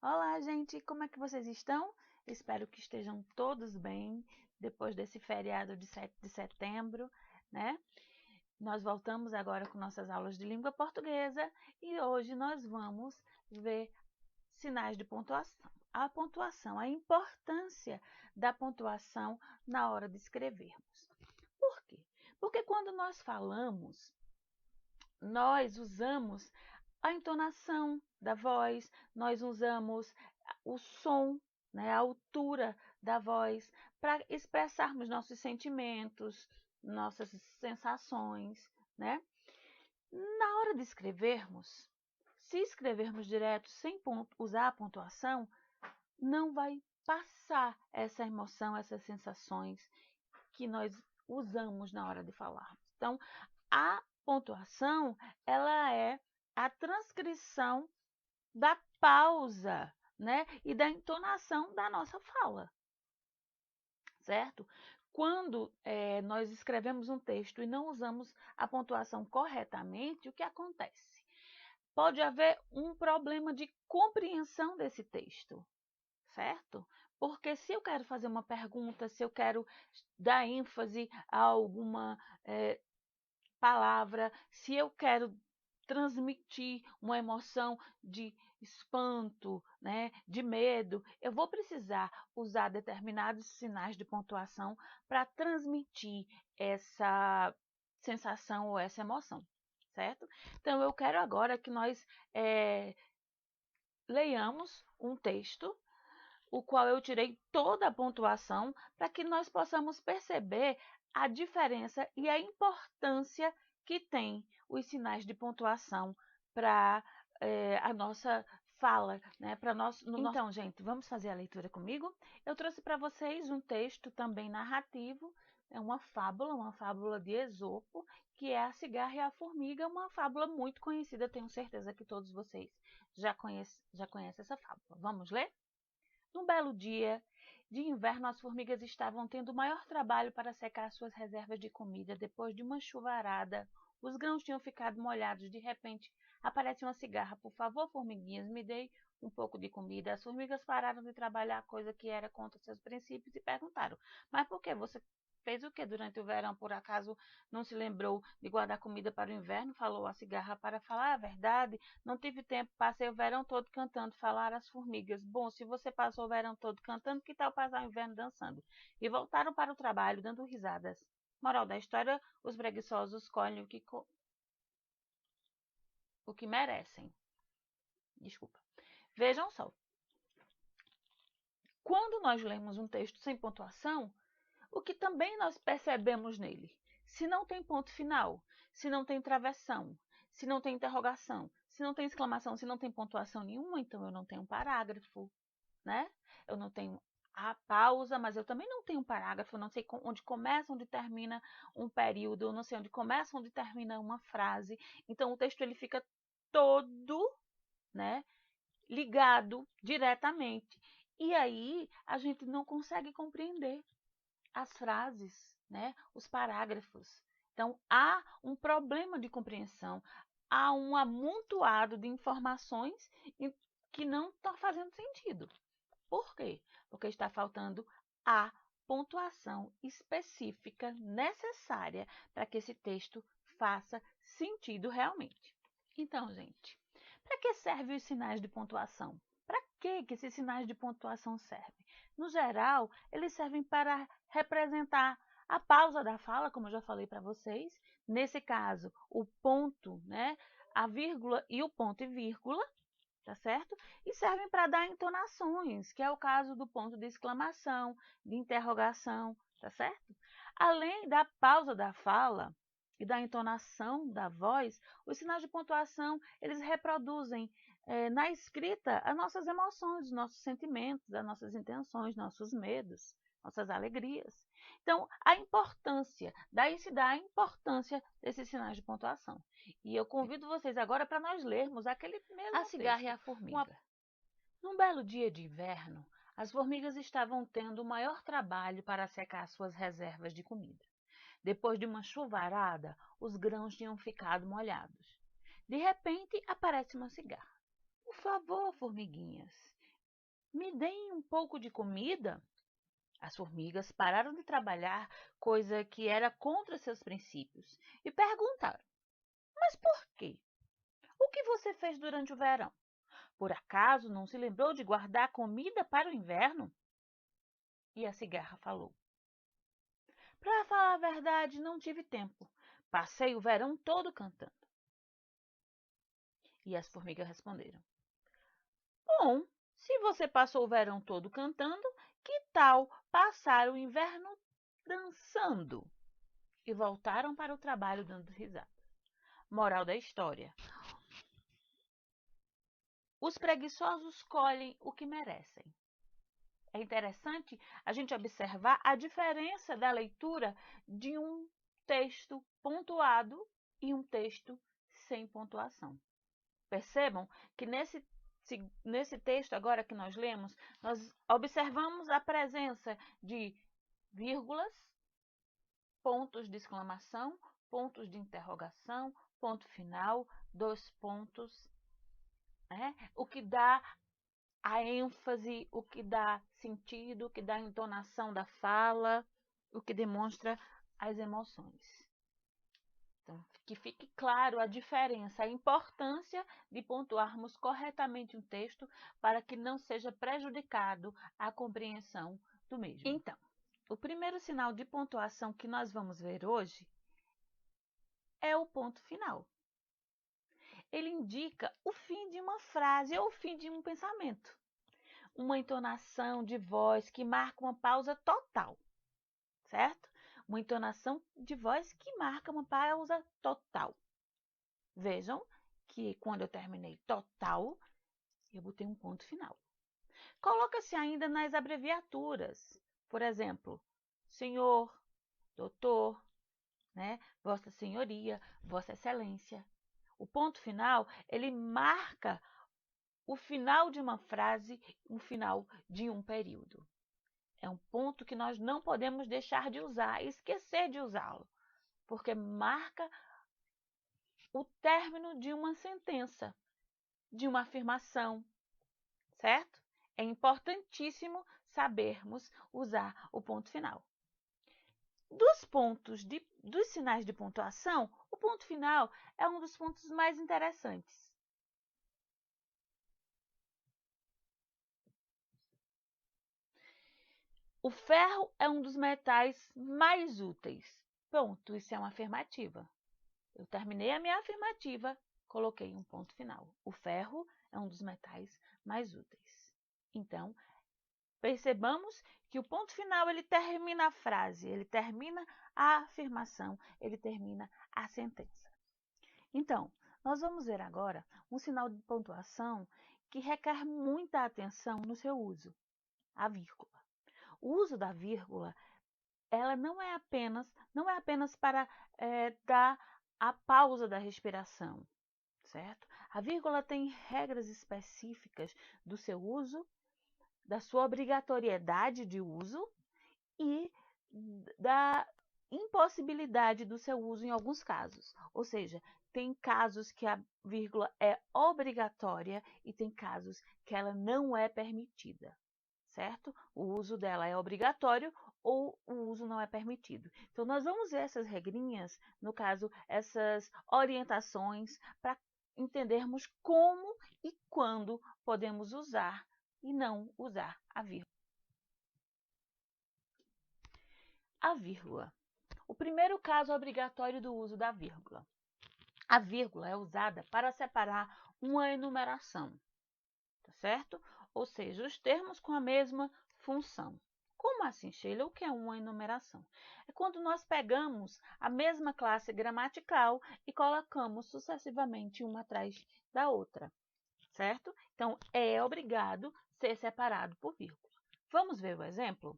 Olá, gente, como é que vocês estão? Espero que estejam todos bem depois desse feriado de 7 de setembro, né? Nós voltamos agora com nossas aulas de língua portuguesa e hoje nós vamos ver sinais de pontuação. A pontuação, a importância da pontuação na hora de escrevermos. Por quê? Porque quando nós falamos, nós usamos a entonação da voz, nós usamos o som, né, a altura da voz, para expressarmos nossos sentimentos, nossas sensações, né? Na hora de escrevermos, se escrevermos direto sem usar a pontuação, não vai passar essa emoção, essas sensações que nós usamos na hora de falar. Então, a pontuação, ela é a transcrição da pausa, né? E da entonação da nossa fala, certo? Quando nós escrevemos um texto e não usamos a pontuação corretamente, o que acontece? Pode haver um problema de compreensão desse texto, certo? Porque se eu quero fazer uma pergunta, se eu quero dar ênfase a alguma palavra, se eu quero transmitir uma emoção de espanto, né, de medo, eu vou precisar usar determinados sinais de pontuação para transmitir essa sensação ou essa emoção, certo? Então, eu quero agora que nós leiamos um texto, o qual eu tirei toda a pontuação, para que nós possamos perceber a diferença e a importância que tem os sinais de pontuação para a nossa fala, né? Para Então, gente, vamos fazer a leitura comigo? Eu trouxe para vocês um texto também narrativo, é uma fábula de Esopo, que é A Cigarra e a Formiga, uma fábula muito conhecida, tenho certeza que todos vocês já conhecem essa fábula. Vamos ler? Num belo dia de inverno, as formigas estavam tendo o maior trabalho para secar suas reservas de comida. Depois de uma chuvarada, os grãos tinham ficado molhados. De repente, aparece uma cigarra. Por favor, formiguinhas, me dê um pouco de comida. As formigas pararam de trabalhar, coisa que era contra seus princípios, e perguntaram: Mas por que você fez o que durante o verão? Por acaso não se lembrou de guardar comida para o inverno? Falou a cigarra. Para falar a verdade, não tive tempo, passei o verão todo cantando, falaram as formigas. Bom, se você passou o verão todo cantando, que tal passar o inverno dançando? E voltaram para o trabalho, dando risadas. Moral da história, os preguiçosos colhem o que merecem. Desculpa. Vejam só. Quando nós lemos um texto sem pontuação, o que também nós percebemos nele? Se não tem ponto final, se não tem travessão, se não tem interrogação, se não tem exclamação, se não tem pontuação nenhuma, então eu não tenho um parágrafo, né? Eu não tenho a pausa, mas eu também não tenho um parágrafo, eu não sei onde começa, onde termina um período, eu não sei onde começa, onde termina uma frase. Então o texto ele fica todo, né, ligado diretamente. E aí a gente não consegue compreender as frases, né, os parágrafos. Então, há um problema de compreensão, há um amontoado de informações que não está fazendo sentido. Por quê? Porque está faltando a pontuação específica necessária para que esse texto faça sentido realmente. Então, gente, para que servem os sinais de pontuação? Para que esses sinais de pontuação servem? No geral, eles servem para representar a pausa da fala, como eu já falei para vocês. Nesse caso, o ponto, né, a vírgula e o ponto e vírgula, tá certo? E servem para dar entonações, que é o caso do ponto de exclamação, de interrogação, tá certo? Além da pausa da fala e da entonação da voz, os sinais de pontuação, eles reproduzem na escrita as nossas emoções, os nossos sentimentos, as nossas intenções, nossos medos, nossas alegrias. Então, a importância, daí se dá a importância desses sinais de pontuação. E eu convido vocês agora para nós lermos aquele mesmo A cigarra e a texto. formiga. Num belo dia de inverno, as formigas estavam tendo o maior trabalho para secar suas reservas de comida. Depois de uma chuvarada, os grãos tinham ficado molhados. De repente, aparece uma cigarra. Por favor, formiguinhas, Me deem um pouco de comida? As formigas pararam de trabalhar, coisa que era contra seus princípios, e perguntaram: Mas por quê? O que você fez durante o verão? Por acaso não se lembrou de guardar comida para o inverno? E a cigarra falou: Para falar a verdade, não tive tempo. Passei o verão todo cantando. E as formigas responderam: Bom, se você passou o verão todo cantando, que tal passar o inverno dançando? E voltaram para o trabalho dando risada. Moral da história: os preguiçosos colhem o que merecem. É interessante a gente observar a diferença da leitura de um texto pontuado e um texto sem pontuação. Percebam que nesse texto agora que nós lemos, nós observamos a presença de vírgulas, pontos de exclamação, pontos de interrogação, ponto final, dois pontos, né? O que dá a ênfase, o que dá sentido, o que dá entonação da fala, o que demonstra as emoções. Então, que fique claro a diferença, a importância de pontuarmos corretamente um texto para que não seja prejudicado a compreensão do mesmo. Então, o primeiro sinal de pontuação que nós vamos ver hoje é o ponto final. Ele indica o fim de uma frase ou o fim de um pensamento. Uma entonação de voz que marca uma pausa total, certo? Uma entonação de voz que marca uma pausa total. Vejam que quando eu terminei total, eu botei um ponto final. Coloca-se ainda nas abreviaturas. Por exemplo, senhor, doutor, né? Vossa senhoria, vossa excelência. O ponto final, ele marca o final de uma frase, o final de um período. É um ponto que nós não podemos deixar de usar, esquecer de usá-lo, porque marca o término de uma sentença, de uma afirmação, certo? É importantíssimo sabermos usar o ponto final. Dos sinais de pontuação, o ponto final é um dos pontos mais interessantes. O ferro é um dos metais mais úteis. Pronto, isso é uma afirmativa. Eu terminei a minha afirmativa, coloquei um ponto final. O ferro é um dos metais mais úteis. Então, percebamos que o ponto final ele termina a frase, ele termina a afirmação, ele termina a sentença. Então, nós vamos ver agora um sinal de pontuação que requer muita atenção no seu uso, a vírgula. O uso da vírgula, ela não é apenas para dar a pausa da respiração, certo? A vírgula tem regras específicas do seu uso, da sua obrigatoriedade de uso e da impossibilidade do seu uso em alguns casos. Ou seja, tem casos que a vírgula é obrigatória e tem casos que ela não é permitida, certo? O uso dela é obrigatório ou o uso não é permitido. Então, nós vamos ver essas regrinhas, no caso, essas orientações, para entendermos como e quando podemos usar e não usar a vírgula. A vírgula. O primeiro caso obrigatório do uso da vírgula. A vírgula é usada para separar uma enumeração, tá certo? Ou seja, os termos com a mesma função. Como assim, Sheila? O que é uma enumeração? É quando nós pegamos a mesma classe gramatical e colocamos sucessivamente uma atrás da outra, certo? Então, é obrigado ser separado por vírgula. Vamos ver o exemplo?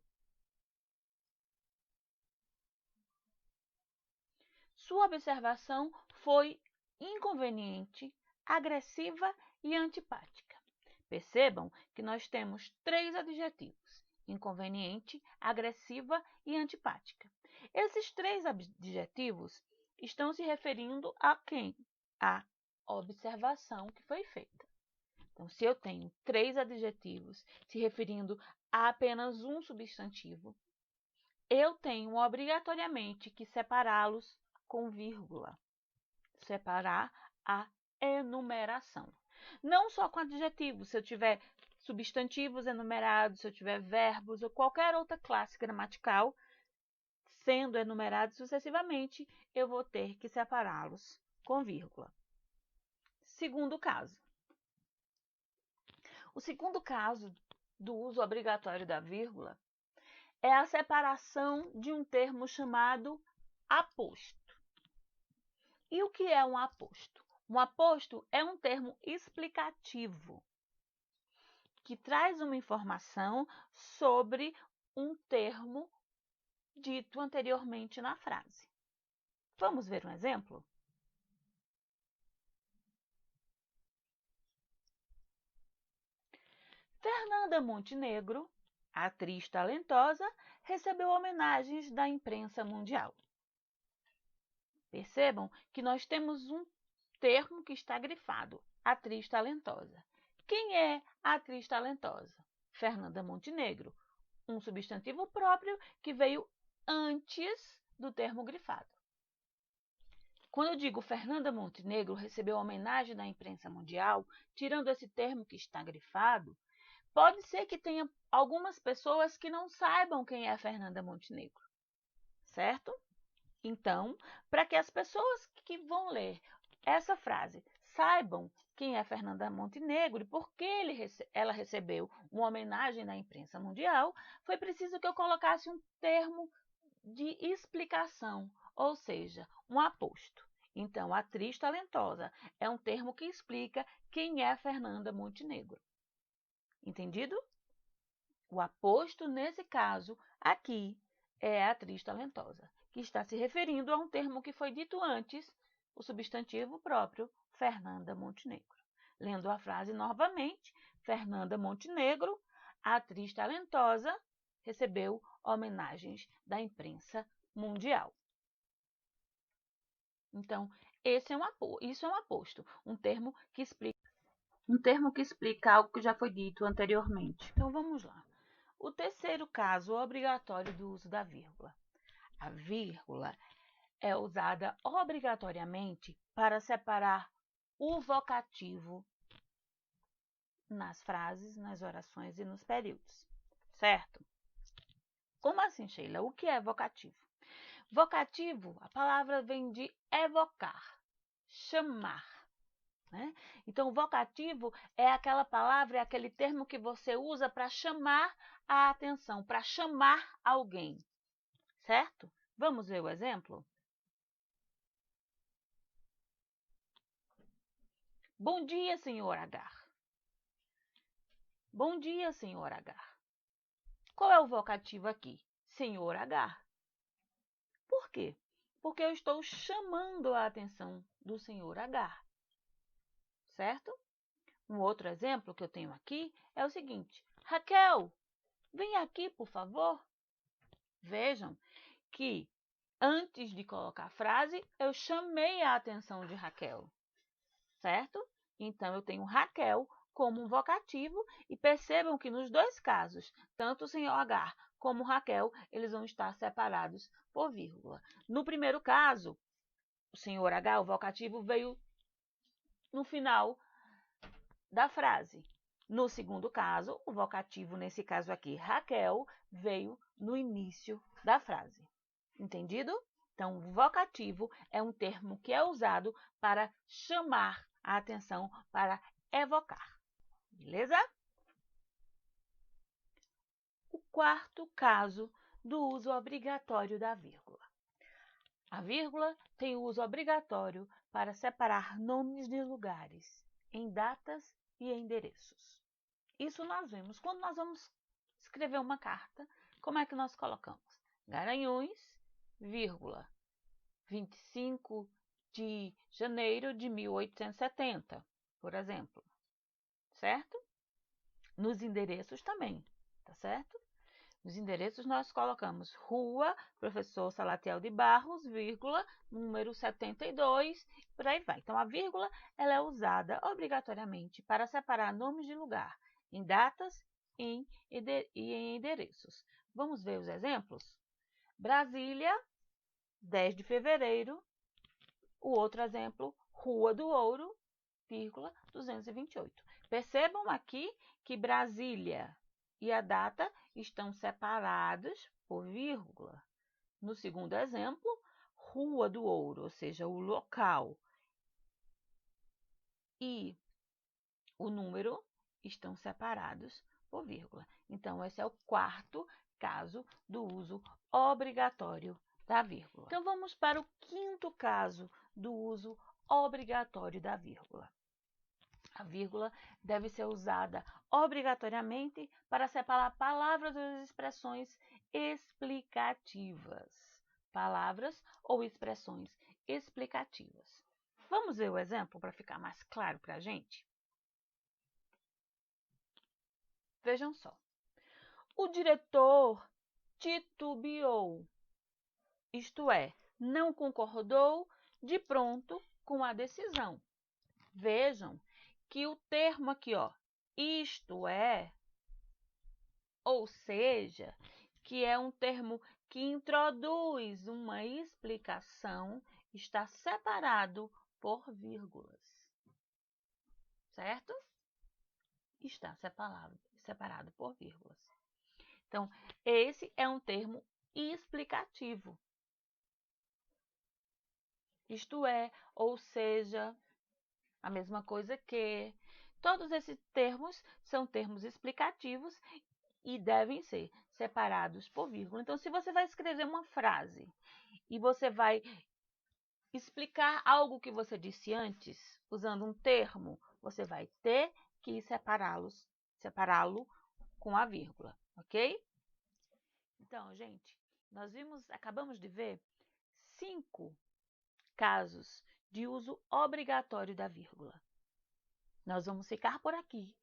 Sua observação foi inconveniente, agressiva e antipática. Percebam que nós temos 3 adjetivos: inconveniente, agressiva e antipática. Esses 3 adjetivos estão se referindo a quem? A observação que foi feita. Então, se eu tenho 3 adjetivos se referindo a apenas um substantivo, eu tenho obrigatoriamente que separá-los com vírgula. Separar a enumeração. Não só com adjetivos, se eu tiver substantivos enumerados, se eu tiver verbos ou qualquer outra classe gramatical sendo enumerados sucessivamente, eu vou ter que separá-los com vírgula. Segundo caso. O segundo caso do uso obrigatório da vírgula é a separação de um termo chamado aposto. E o que é um aposto? Um aposto é um termo explicativo que traz uma informação sobre um termo dito anteriormente na frase. Vamos ver um exemplo? Fernanda Montenegro, atriz talentosa, recebeu homenagens da imprensa mundial. Percebam que nós temos um termo que está grifado, atriz talentosa. Quem é a atriz talentosa? Fernanda Montenegro, um substantivo próprio que veio antes do termo grifado. Quando eu digo Fernanda Montenegro recebeu homenagem da imprensa mundial, tirando esse termo que está grifado, pode ser que tenha algumas pessoas que não saibam quem é Fernanda Montenegro, certo? Então, para que as pessoas que vão ler essa frase saibam quem é Fernanda Montenegro e por que ela recebeu uma homenagem da imprensa mundial, foi preciso que eu colocasse um termo de explicação, ou seja, um aposto. Então, atriz talentosa é um termo que explica quem é Fernanda Montenegro. Entendido? O aposto, nesse caso, aqui, é a atriz talentosa, que está se referindo a um termo que foi dito antes, o substantivo próprio, Fernanda Montenegro. Lendo a frase novamente, Fernanda Montenegro, a atriz talentosa, recebeu homenagens da imprensa mundial. Então, isso é um aposto, um termo que explica algo que já foi dito anteriormente. Então, vamos lá. O terceiro caso obrigatório do uso da vírgula. A vírgula é usada obrigatoriamente para separar o vocativo nas frases, nas orações e nos períodos, certo? Como assim, Sheila? O que é vocativo? Vocativo, a palavra vem de evocar, chamar. Né? Então, vocativo é aquela palavra, é aquele termo que você usa para chamar a atenção, para chamar alguém, certo? Vamos ver o exemplo? Bom dia, senhor Agar. Bom dia, senhor Agar. Qual é o vocativo aqui? Senhor Agar. Por quê? Porque eu estou chamando a atenção do senhor Agar, certo? Um outro exemplo que eu tenho aqui é o seguinte: Raquel, vem aqui, por favor. Vejam que antes de colocar a frase, eu chamei a atenção de Raquel, certo? Então, eu tenho Raquel como um vocativo e percebam que nos dois casos, tanto o senhor Agar como Raquel, eles vão estar separados por vírgula. No primeiro caso, o senhor H, o vocativo, veio no final da frase. No segundo caso, o vocativo, nesse caso aqui, Raquel, veio no início da frase. Entendido? Então, vocativo é um termo que é usado para chamar a atenção, para evocar. Beleza? O quarto caso do uso obrigatório da vírgula. A vírgula tem o uso obrigatório para separar nomes de lugares em datas e endereços. Isso nós vemos quando nós vamos escrever uma carta. Como é que nós colocamos? Garanhuns, vírgula, 25 de janeiro de 1870, por exemplo. Certo? Nos endereços também, tá certo? Nos endereços nós colocamos Rua Professor Salatiel de Barros, vírgula, número 72, por aí vai. Então, a vírgula ela é usada obrigatoriamente para separar nomes de lugar em datas e em endereços. Vamos ver os exemplos? Brasília, 10 de fevereiro. O outro exemplo, Rua do Ouro, vírgula, 228. Percebam aqui que Brasília e a data estão separados por vírgula. No segundo exemplo, Rua do Ouro, ou seja, o local e o número estão separados por vírgula. Então, esse é o quarto caso do uso obrigatório da vírgula. Então, vamos para o quinto caso do uso obrigatório da vírgula. A vírgula deve ser usada obrigatoriamente para separar palavras ou expressões explicativas. Palavras ou expressões explicativas. Vamos ver o exemplo para ficar mais claro para a gente? Vejam só. O diretor titubeou, isto é, não concordou de pronto com a decisão. Vejam que o termo aqui, ó, isto é, ou seja, que é um termo que introduz uma explicação, está separado por vírgulas, certo? Está separado por vírgulas. Então, esse é um termo explicativo. Isto é, ou seja, a mesma coisa que. Todos esses termos são termos explicativos e devem ser separados por vírgula. Então, se você vai escrever uma frase e você vai explicar algo que você disse antes, usando um termo, você vai ter que separá-lo com a vírgula, ok? Então, gente, acabamos de ver 5 casos de uso obrigatório da vírgula. Nós vamos ficar por aqui.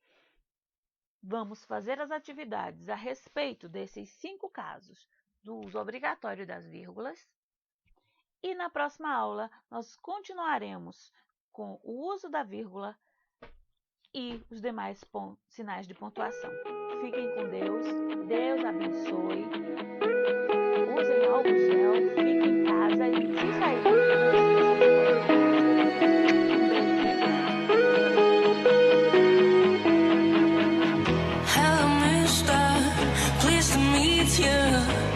Vamos fazer as atividades a respeito desses 5 casos do uso obrigatório das vírgulas. E na próxima aula, nós continuaremos com o uso da vírgula e os demais sinais de pontuação. Fiquem com Deus. Deus abençoe. Usem álcool gel, fiquem em casa e se sair. Hello, mister, pleased to meet you.